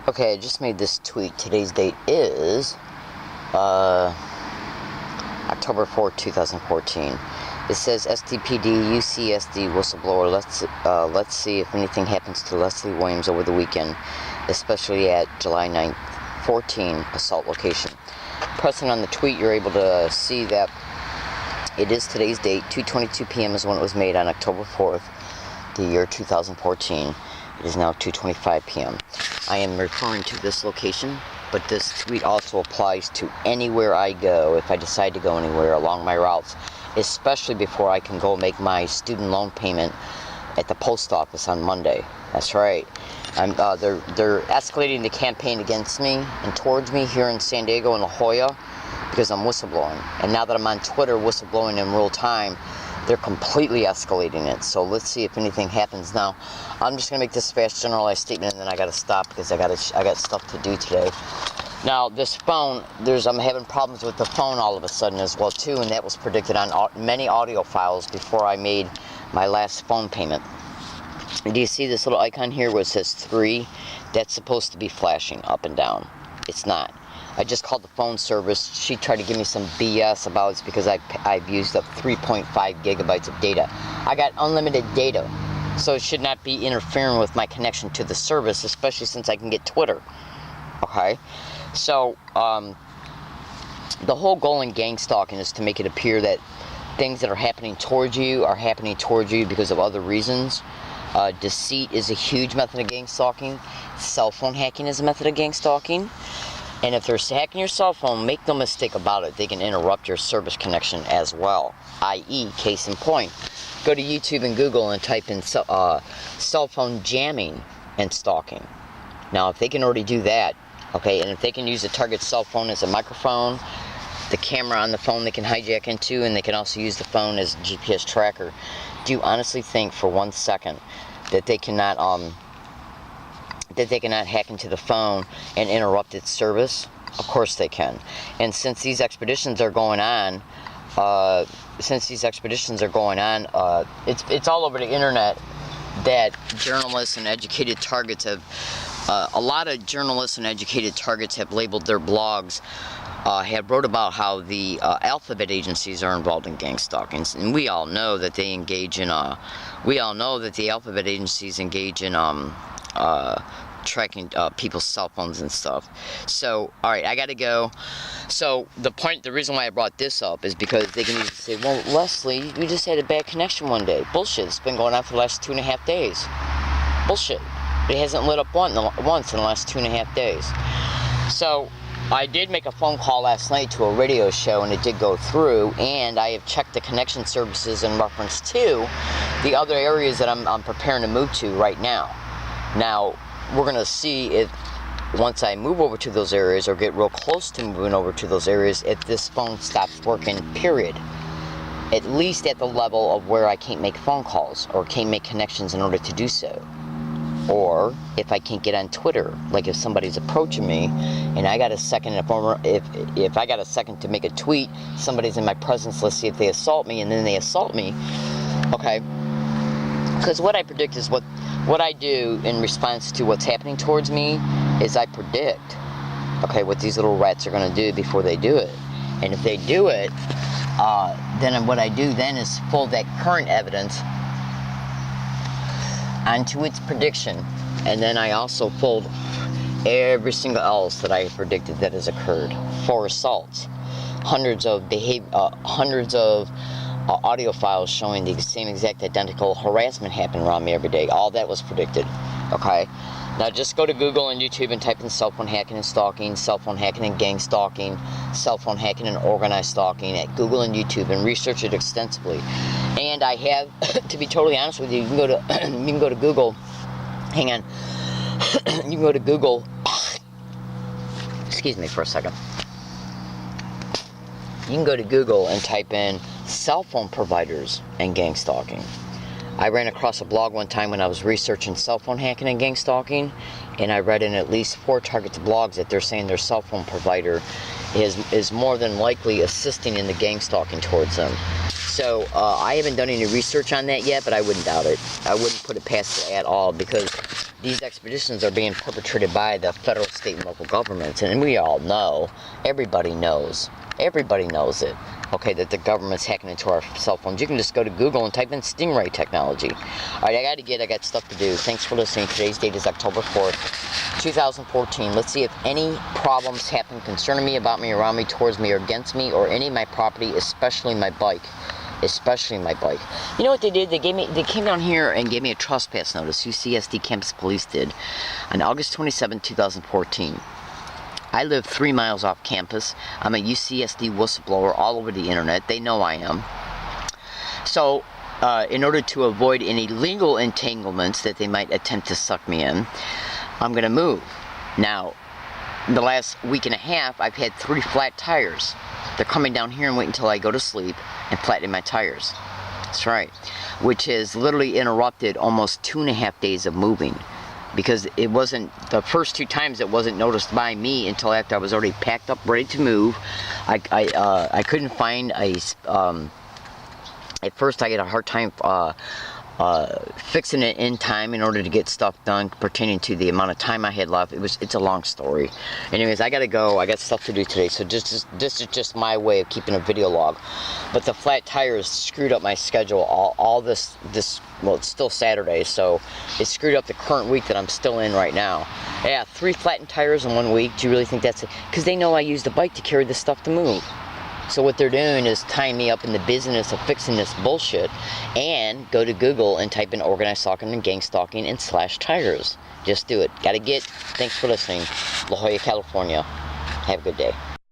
Okay, I just made this tweet. Today's date is October 4th, 2014. It says SDPD UCSD whistleblower. Let's see if anything happens to Leslie Williams over the weekend, especially at July 9th, 14 assault location. Pressing on the tweet, you're able to see that it is today's date. 2:22 p.m. is when it was made on October 4th, the year 2014. It is now 2:25 p.m. I am referring to this location, but this tweet also applies to anywhere I go if I decide to go anywhere along my routes, especially before I can go make my student loan payment at the post office on Monday. That's right. They're escalating the campaign against me and towards me here in San Diego and La Jolla because I'm whistleblowing. And now that I'm on Twitter whistleblowing in real time, they're completely escalating it. So let's see if anything happens now. I'm just gonna make this fast generalized statement and then I gotta stop because I got stuff to do today. Now this phone, I'm having problems with the phone all of a sudden as well too, and that was predicted on many audio files before I made my last phone payment. Do you see this little icon here where it says 3? That's supposed to be flashing up and down. It's not. I just called the phone service. She tried to give me some BS about it because I've used up 3.5 gigabytes of data. I got unlimited data, so it should not be interfering with my connection to the service, especially since I can get Twitter. Okay? So, the whole goal in gang stalking is to make it appear that things that are happening towards you are happening towards you because of other reasons. Deceit is a huge method of gang stalking. Cell phone hacking is a method of gang stalking. And if they're hacking your cell phone, make no mistake about it, they can interrupt your service connection as well. I.e., case in point, go to YouTube and Google and type in cell phone jamming and stalking. Now, if they can already do that, okay, and if they can use the target cell phone as a microphone, the camera on the phone they can hijack into, and they can also use the phone as a GPS tracker, do you honestly think for 1 second that they cannot hack into the phone and interrupt its service? Of course they can. And since these expeditions are going on, it's all over the internet that journalists and educated targets have, a lot of journalists and educated targets have labeled their blogs, have wrote about how the alphabet agencies are involved in gang stalking, and we all know that they engage in, we all know that the alphabet agencies engage in tracking people's cell phones and stuff. So, alright, I gotta go. So, the reason why I brought this up is because they can easily say, well, Leslie, we just had a bad connection one day. Bullshit, it's been going on for the last 2.5 days. Bullshit. It hasn't lit up once in the last 2.5 days. So, I did make a phone call last night to a radio show and it did go through, and I have checked the connection services in reference to the other areas that I'm preparing to move to right now. Now, we're going to see if once I move over to those areas or get real close to moving over to those areas, if this phone stops working, period. At least at the level of where I can't make phone calls or can't make connections in order to do so. Or if I can't get on Twitter, like if somebody's approaching me and I got a second, if I got a second to make a tweet, somebody's in my presence, let's see if they assault me, and then they assault me, okay? Because what I predict is what I do in response to what's happening towards me is I predict, okay, what these little rats are going to do before they do it. And if they do it, then what I do then is fold that current evidence onto its prediction, and then I also fold every single else that I predicted that has occurred. 4 assaults, hundreds of audio files showing the same exact identical harassment happening around me every day. All that was predicted. Okay, now just go to Google and YouTube and type in cell phone hacking and stalking, cell phone hacking and gang stalking, cell phone hacking and organized stalking at Google and YouTube, and research it extensively. And I have, to be totally honest with you, you can go to Google. Hang on. You can go to Google. Excuse me for a second. You can go to Google and type in cell phone providers and gang stalking. I ran across a blog one time when I was researching cell phone hacking and gang stalking, and I read in at least 4 targets blogs that they're saying their cell phone provider is more than likely assisting in the gang stalking towards them. So I haven't done any research on that yet, but I wouldn't doubt it. I wouldn't put it past it at all, because these expeditions are being perpetrated by the federal, state, and local governments, and we all know, everybody knows it, okay, that the government's hacking into our cell phones. You can just go to Google and type in Stingray technology. Alright, I got stuff to do. Thanks for listening. Today's date is October 4th, 2014. Let's see if any problems happen concerning me, about me, around me, towards me, or against me, or any of my property, especially my bike. Especially my bike. You know what they did? They came down here and gave me a trespass notice. UCSD Campus Police did on August 27, 2014. I live 3 miles off campus. I'm a UCSD whistleblower all over the internet. They know I am. So, in order to avoid any legal entanglements that they might attempt to suck me in, I'm going to move. Now, in the last week and a half, I've had 3 flat tires. They're coming down here and waiting until I go to sleep and flattening my tires. That's right. Which has literally interrupted almost 2.5 days of moving. Because it wasn't, the first 2 times it wasn't noticed by me until after I was already packed up, ready to move. I couldn't find at first I had a hard time fixing it in time in order to get stuff done pertaining to the amount of time I had left. It's a long story. Anyways, I gotta go. I got stuff to do today, so this is just my way of keeping a video log. But the flat tires screwed up my schedule. All this well, it's still Saturday, so it screwed up the current week that I'm still in right now. Yeah, 3 flattened tires in 1 week. Do you really think that's it? Because they know I use the bike to carry this stuff to move. So what they're doing is tying me up in the business of fixing this bullshit, and go to Google and type in organized stalking and gang stalking and /tires. Just do it. Gotta get. Thanks for listening. La Jolla, California. Have a good day.